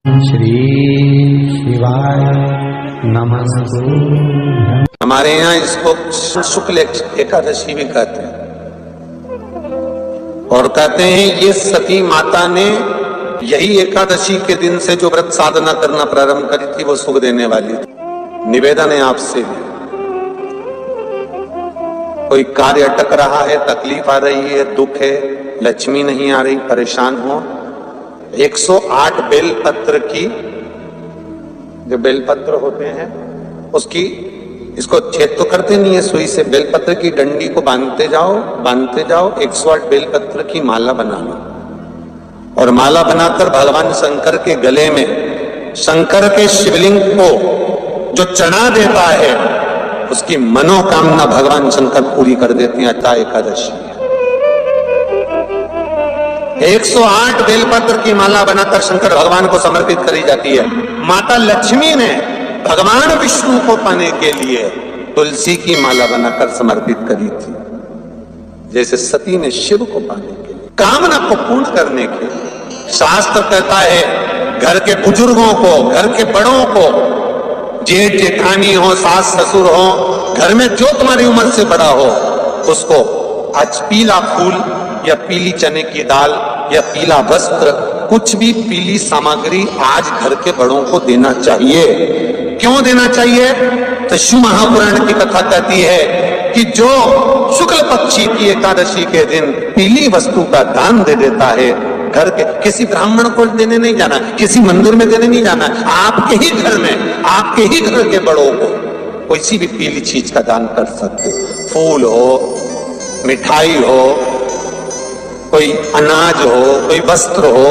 श्री शिवाय नमस्तु। हमारे यहाँ इसको शुक्ल एकादशी भी कहते हैं और कहते हैं ये सती माता ने यही एकादशी के दिन से जो व्रत साधना करना प्रारंभ करी थी वो सुख देने वाली थी। निवेदन है आपसे भी, कोई कार्य अटक रहा है, तकलीफ आ रही है, दुख है, लक्ष्मी नहीं आ रही, परेशान हो, 108 बेलपत्र की, जो बेलपत्र होते हैं उसकी, इसको छेद तो करते नहीं है सुई से, बेलपत्र की डंडी को बांधते जाओ 108 बेलपत्र की माला बना लो और माला बनाकर भगवान शंकर के गले में शंकर के शिवलिंग को जो चढ़ा देता है उसकी मनोकामना भगवान शंकर पूरी कर देते हैं। अट्ठा एकादशी 108 बेलपत्र की माला बनाकर शंकर भगवान को समर्पित करी जाती है। माता लक्ष्मी ने भगवान विष्णु को पाने के लिए तुलसी की माला बनाकर समर्पित करी थी, जैसे सती ने शिव को पाने के लिए, कामना को पूर्ण करने के लिए। शास्त्र कहता है घर के बुजुर्गों को, घर के बड़ों को, जेठ जेठानी हो, सास ससुर हो, घर में जो तुम्हारी उम्र से बड़ा हो, उसको आज पीला फूल या पीली चने की दाल या पीला वस्त्र, कुछ भी पीली सामग्री आज घर के बड़ों को देना चाहिए। क्यों देना चाहिए? तो शिव महापुराण की कथा कहती है कि जो शुक्ल पक्षी की एकादशी के दिन पीली वस्तु का दान दे देता है, घर के किसी ब्राह्मण को देने नहीं जाना, किसी मंदिर में देने नहीं जाना, आपके ही घर में, आपके ही घर के बड़ों को कोई भी पीली चीज का दान कर सकते। फूल हो, मिठाई हो, कोई अनाज हो, कोई वस्त्र हो,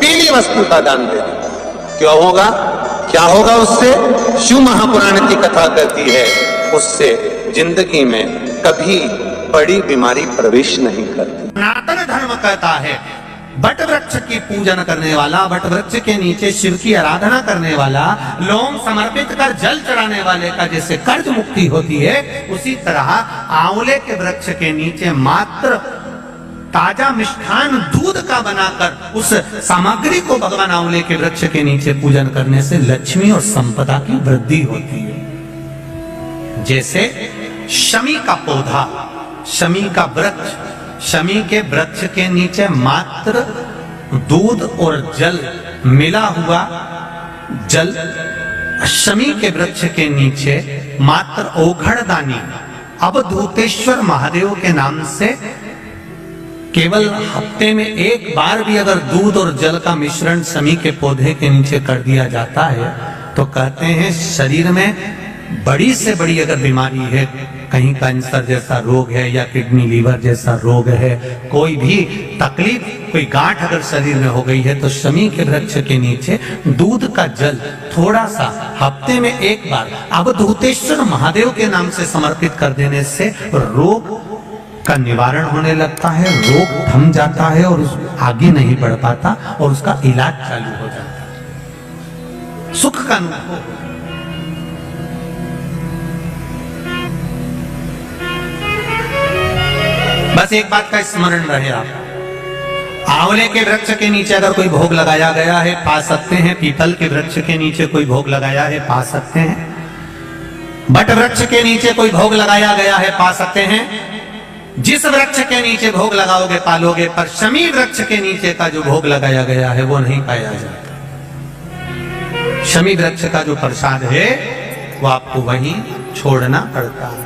पीली वस्तु का दान दे दे। क्यों होगा? क्या होगा उससे? शिव महापुराण की कथा कहती है उससे जिंदगी में कभी बड़ी बीमारी प्रवेश नहीं करती। सनातन धर्म कहता है बट वृक्ष की पूजन करने वाला, बट वृक्ष के नीचे शिव की आराधना करने वाला, लोम समर्पित कर जल चढ़ाने वाले का जैसे कर्ज मुक्ति होती है, उसी तरह आंवले के वृक्ष के नीचे मात्र ताजा मिष्ठान दूध का बनाकर उस सामग्री को भगवान आंवले के वृक्ष के नीचे पूजन करने से लक्ष्मी और संपदा की वृद्धि होती है। जैसे शमी का पौधा, शमी का वृक्ष, शमी के वृक्ष के नीचे मात्र दूध और जल मिला हुआ जल, शमी के वृक्ष के नीचे मात्र औघड़दानी अवधूतेश्वर महादेव के नाम से केवल हफ्ते में एक बार भी अगर दूध और जल का मिश्रण शमी के पौधे के नीचे कर दिया जाता है तो कहते हैं शरीर में बड़ी से बड़ी अगर बीमारी है, कहीं कैंसर जैसा रोग है या किडनी लीवर जैसा रोग है, कोई भी तकलीफ, कोई गांठ अगर शरीर में हो गई है, तो शमी के वृक्ष के नीचे दूध का जल थोड़ा सा हफ्ते में एक बार अवधूतेश्वर महादेव के नाम से समर्पित कर देने से रोग का निवारण होने लगता है, रोग थम जाता है और आगे नहीं बढ़ पाता और उसका इलाज चालू हो जाता है। सुख का अनुभव। बस एक बात का स्मरण रहे, आप आंवले के वृक्ष के नीचे अगर कोई भोग लगाया गया है पा सकते हैं, पीपल के वृक्ष के नीचे कोई भोग लगाया है पा सकते हैं, बट वृक्ष के नीचे कोई भोग लगाया गया है पा सकते हैं। जिस वृक्ष के नीचे भोग लगाओगे पालोगे, पर शमी वृक्ष के नीचे का जो भोग लगाया गया है वो नहीं पाया जाता। शमी वृक्ष का जो प्रसाद है वो आपको वहीं छोड़ना पड़ता है।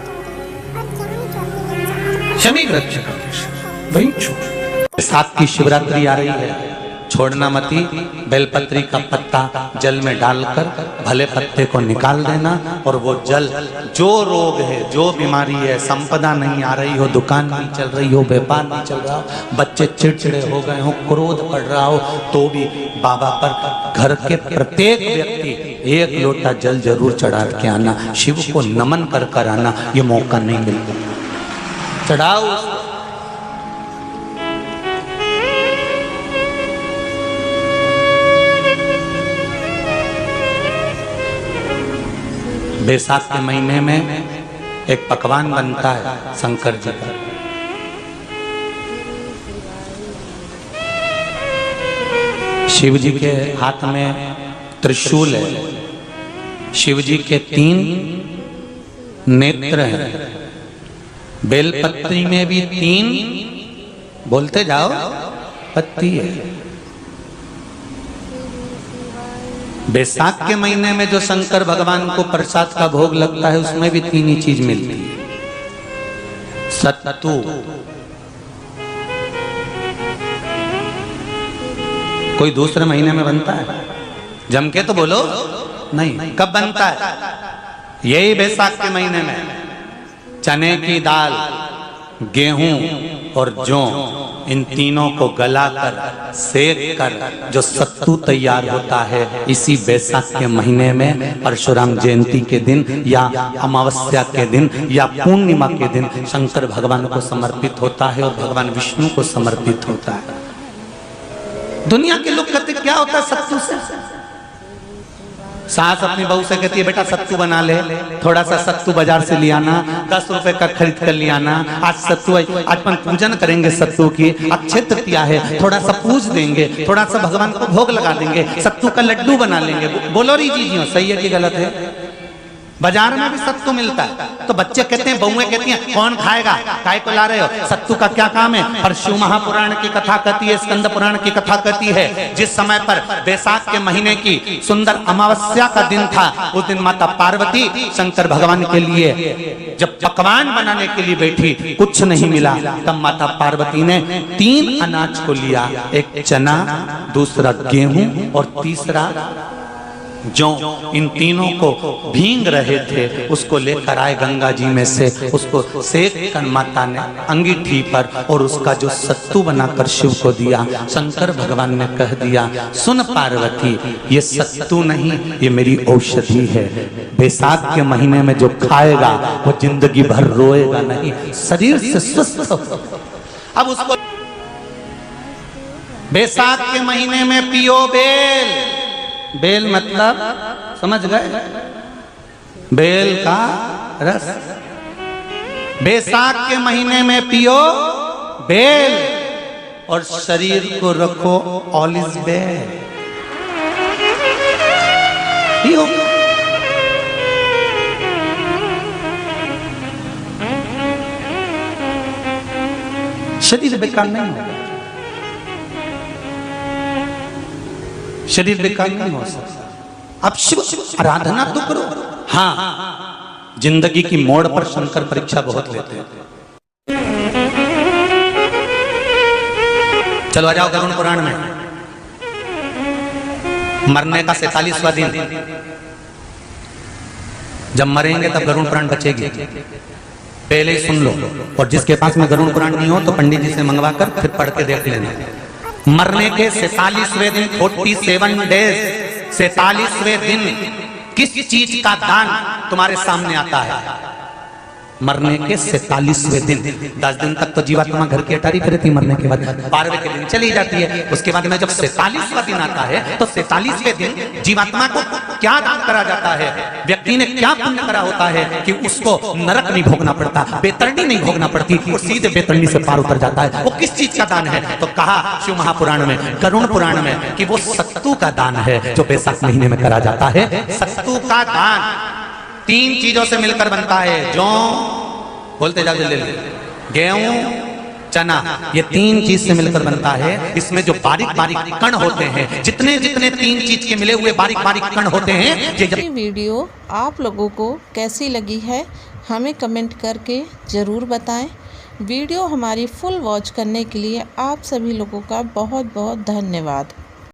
शमी वृक्ष का प्रसाद वहीं छोड़। साथ की शिवरात्रि आ रही है, छोड़ना मती, बेलपत्री का पत्ता जल में डालकर भले पत्ते को निकाल देना और वो जल, जो रोग है, जो बीमारी है, संपदा नहीं आ रही हो, दुकान नहीं चल रही हो, व्यापार नहीं चल रहा हो, बच्चे चिड़चिड़े हो गए हो, क्रोध पड़ रहा हो, तो भी बाबा पर घर के प्रत्येक व्यक्ति एक लोटा जल जरूर चढ़ा के आना, शिव को नमन कर कर आना। ये मौका नहीं मिलता, चढ़ाओ। बैसाख के महीने में एक पकवान बनता है शंकर जी का, शिव जी के हाथ में त्रिशूल है, शिव जी के 3 नेत्र हैं, बेलपत्री में भी 3, बोलते जाओ, पत्ती है। बैसाख के महीने में जो शंकर भगवान को प्रसाद का भोग लगता है उसमें भी 3 ही चीज मिलती है। सत्तू, कोई दूसरे महीने में बनता है? जम के तो बोलो नहीं। कब बनता है? यही बैसाख के महीने में। चने की दाल, गेहूं और जौ, इन तीनों को गलाकर सेक कर जो सत्तू तैयार होता है, इसी बैसाख के महीने में परशुराम जयंती के दिन या अमावस्या के दिन या पूर्णिमा के दिन शंकर भगवान को समर्पित होता है और भगवान विष्णु को समर्पित होता है। दुनिया के लोग कहते क्या होता है सत्तू से? सास अपनी बहू से कहती है बेटा सत्तू बना ले, थोड़ा सा सत्तू बाजार से ले आना, 10 रुपए का खरीद कर ले आना। आज सत्तू, आज अपन पूजन करेंगे सत्तू की, अक्षय तृतीया है, थोड़ा सा पूज देंगे, थोड़ा सा भगवान को भोग लगा देंगे, सत्तू का लड्डू बना लेंगे। बोलो री जी, सही है कि गलत है? बाजार में भी सत्तू मिलता है तो बच्चे कहते हैं, बहुएं कहती हैं कौन खाएगा, काय को ला रहे हो, सत्तू का क्या काम है? पर शिव महापुराण की कथा कहती है, स्कंद पुराण की कथा कहती है, जिस समय पर बैसाख के महीने की सुंदर अमावस्या का दिन था, उस दिन माता पार्वती शंकर भगवान के लिए जब पकवान बनाने के लिए बैठी, कुछ नहीं मिला, तब माता पार्वती ने 3 अनाज को लिया, एक चना, दूसरा गेहूं और तीसरा जो, इन तीनों को भींग रहे थे उसको लेकर आए गंगा जी में से, उसको सेक कर माता ने अंगीठी पर और उसका जो सत्तू बनाकर शिव को दिया। शंकर भगवान ने कह दिया, सुन पार्वती, ये सत्तू नहीं, ये मेरी औषधि है। बैसाख के महीने में जो खाएगा वो जिंदगी भर रोएगा नहीं, शरीर से स्वस्थ हो। अब उसको बैसाख के महीने में पियो बेल। बेल मतलब समझ गए? बेल का रस। बैसाख के महीने में पियो बेल और शरीर को रखो ऑलिव बेल। पियो। शरीर बेकार नहीं होगा, शरीर बेकार नहीं हो सकता। अब शिव आराधना तो करो। हाँ, जिंदगी की मोड़ पर शंकर परीक्षा बहुत लेते हैं। चलो आ जाओ गरुड़ पुराण में। मरने का 47वां दिन, जब मरेंगे तब गरुड़ पुराण बचेगी, पहले ही सुन लो। और जिसके पास में गरुड़ पुराण नहीं हो तो पंडित जी से मंगवा कर फिर पढ़ के देख लेना। मरने के 47वें दिन, 47 डेज, 47वें दिन किस चीज का दान तुम्हारे सामने आता है? मरने के 47वें दिन। 10 दिन तक तो जीवात्मा घर की अटारी रहती, मरने के बाद 12वें के दिन चली जाती है। उसके बाद में जब 47वां दिन आता है तो 47वें दिन जीवात्मा को क्या दान करा जाता है? व्यक्ति ने क्या पुण्य करा होता है कि उसको नरक नहीं भोगना पड़ता, बेतरणी नहीं भोगना पड़ती, वो सीधे बेतरणी से पार उतर जाता है। वो किस चीज का दान है? तो कहा शिव महापुराण में, गरुड़ पुराण में, कि वो सत्तू का दान है जो बैसाख महीने में करा जाता है। सत्तू का दान 3 चीजों से मिलकर बनता है। जो बोलते जाओ जल्दी, गेहूं, चना, ये 3 चीज से मिलकर बनता है। इसमें जो बारीक बारीक कण होते हैं, जितने जितने 3 चीज के मिले हुए बारीक बारीक कण होते हैं, ये वीडियो आप लोगों को कैसी लगी है हमें कमेंट करके ज़रूर बताएं। वीडियो हमारी फुल वॉच करने के लिए आप सभी लोगों का बहुत बहुत धन्यवाद।